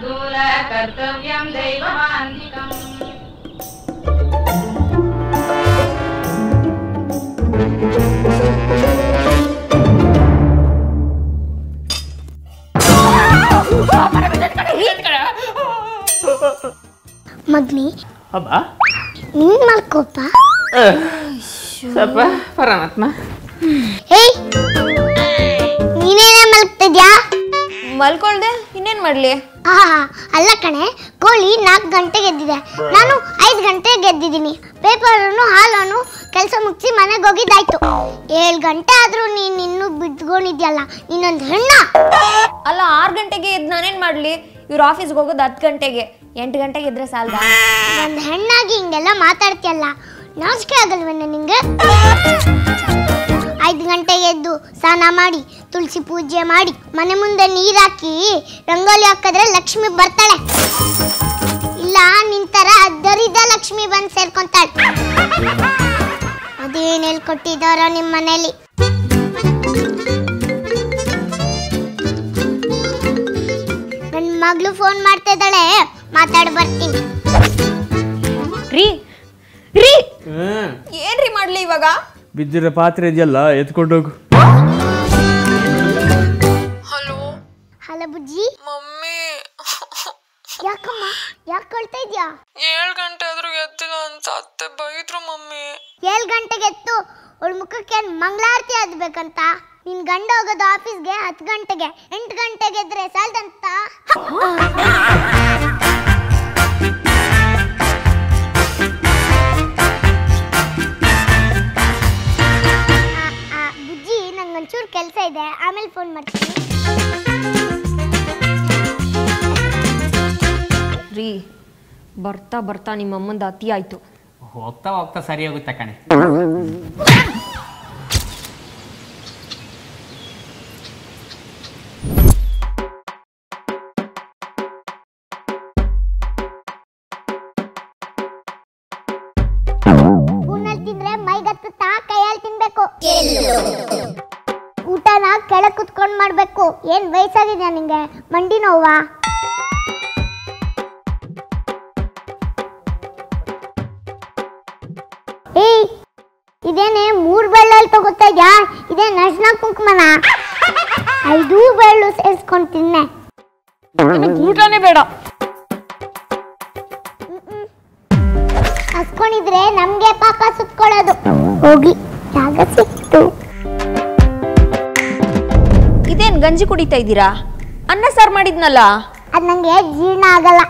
शार्दूल कर्तव्यं दैवमान्तिकम् ಮಗ್ನಿ ಅಬ್ಬ ನೀನ್ ಮಲ್ಕೋಪ ಸ್ವಲ್ಪ ಪರಮಾತ್ಮ ಏಯ್ ನೀನೇನೇ ಮಲ್ಕ್ತಿದ್ಯಾ ಮಲ್ಕೊಳ್ದೆ ಇನ್ನೇನ್ ಮಾಡ್ಲಿ ಅಲ್ಲ ಕಣೆ ಕೋಳಿ 4 ಗಂಟೆಗೆ ಎದ್ದಿದೆ ನಾನು 5 ಗಂಟೆಗೆ ಎದ್ದಿದ್ದೀನಿ ಪೇಪರನ್ನು ಹಾಲನ್ನು ಕೆಲಸ ಮುಗಿಸಿ ಮನೆಗೆ ಹೋಗಿದ್ದಾಯ್ತು 7 ಗಂಟೆ ಆದ್ರೂ ನೀನ್ ಇನ್ನೂ ಬಿದ್ಕೊಂಡಿದ್ಯಲ್ಲ ನೀನೊಂದು ಹೆಣ್ಣ ಅಲ್ಲ 6 ಗಂಟೆಗೆ ಎದ್ದು ನಾನೇನ್ ಮಾಡ್ಲಿ ಇವ್ರ ಆಫೀಸ್ಗೆ ಹೋಗೋದು 10 ಗಂಟೆಗೆ 8 ಗಂಟೆಗೆ ಎದ್ರೆ ಸಾಲದ ಒಂದು ಹೆಣ್ಣಾಗಿ ಹಿಂಗೆಲ್ಲ ಮಾತಾಡ್ತೀಯಲ್ಲ ನಾಚಿಕೆ ಆಗಲ್ವೇನ ನಿಂಗೆ 5 ಗಂಟೆಗೆ ಎದ್ದು ಸ್ನಾನ ಮಾಡಿ ತುಳಸಿ ಪೂಜೆ ಮಾಡಿ ಮನೆ ಮುಂದೆ ನೀರಾಕಿ ರಂಗೋಲಿ ಹಾಕಿದ್ರೆ ಲಕ್ಷ್ಮಿ ಬರ್ತಾಳೆ ಇಲ್ಲ ನಿಂತರ ದರಿದ ಲಕ್ಷ್ಮಿ ಬಂದು ಸೇರ್ಕೊಂತಾಳೆ ಅದೇನು ಹೇಳ್ಕೊಟ್ಟಿದ್ದಾರೋ ನಿಮ್ಮ ಮನೇಲಿ ನನ್ನ ಮಗಳು ಫೋನ್ ಮಾಡ್ತಾ ಇದ್ದಾಳೆ ಮಾತಾಡಿ ಬರ್ತೀನಿ ರೀ ರೀ ಏನ್ರಿ ಮಾಡ್ಲಿ ಇವಾಗ ಬಿದ್ದಿರೋ ಪಾತ್ರೆ ಇದೆಯಲ್ಲ ಎತ್ಕೊಂಡೋಗು ಹಲೋ ಬುಜ್ಜಿ ಮಮ್ಮಿ ಯಾಕಮ್ಮ ಯಾಕೆ ಕೊಳ್ತಾ ಇದ್ಯಾ 7 ಗಂಟೆ ಆದ್ರೂ ಎದ್ದಿಲ್ಲ ಅಂತ ಅತ್ತೆ ಬೈದ್ರು ಮಮ್ಮಿ 7 ಗಂಟೆಗೆ ಎತ್ತು ಅವಳ ಮುಖಕ್ಕೆ ಮಂಗಳಾರತಿ ಆದ್ಬೇಕಂತ ನಿನ್ ಗಂಡ ಹೋಗೋದು ಆಫೀಸ್ಗೆ 10 ಗಂಟೆಗೆ 8 ಗಂಟೆಗೆ ಎದ್ರೆ ಸಾಲ್ದಂತ ಬುಜ್ಜಿ ನಂಗೊಂಚೂರು ಕೆಲಸ ಇದೆ ಆಮೇಲೆ ಫೋನ್ ಮಾಡ್ತೀನಿ ರೀ ಬರ್ತಾ ಬರ್ತಾ ನಿಮ್ಮ ಅಮ್ಮಂದು ಅತಿ ಆಯ್ತು ಹೋಗ್ತಾ ಹೋಗ್ತಾ ಸರಿ ಹೋಗುತ್ತೆ ಕಣೆ ಸ್ಪೂನಲ್ಲಿ ತಿಂದ್ರೆ ಮೈಗತ್ತುತ್ತಾ ಕೈಯಲ್ಲಿ ತಿನ್ಬೇಕು ಊಟನ ಕೆಳಗೆ ಕುತ್ಕೊಂಡು ಮಾಡ್ಬೇಕು ಏನ್ ವಯಸ್ಸಾಗಿದ್ಯಾ ನಿಂಗೆ ಮಂಡಿ ನೋವಾ ಏಯ್ ಇದೇನೆ 3 ಬೆಳ್ಳಲ್ಲಿ ತಗೋತಾ ಇದ್ಯಾ ಇದೇ ನರ್ಸ್ನ ಕುಂಕುಮನ 5 ಬೆಳ್ಳು ಸೇರಿಸ್ಕೊಂಡು ತಿನ್ನೆ ಊಟನೇ ಬೇಡ ಹಸ್ಕೊಂಡಿದ್ರೆ ನಮ್ಗೆ ಪಾಪ ಸುತ್ಕೊಳ್ಳೋದು ಹೋಗಿ ಜಾಗ ಸಿಕ್ತು ಇದೇನ್ ಗಂಜಿ ಕುಡಿತಾ ಇದ್ದೀರಾ ಅನ್ನ ಸಾರು ಮಾಡಿದ್ನಲ್ಲ ಅದ್ ನಂಗೆ ಜೀರ್ಣ ಆಗಲ್ಲ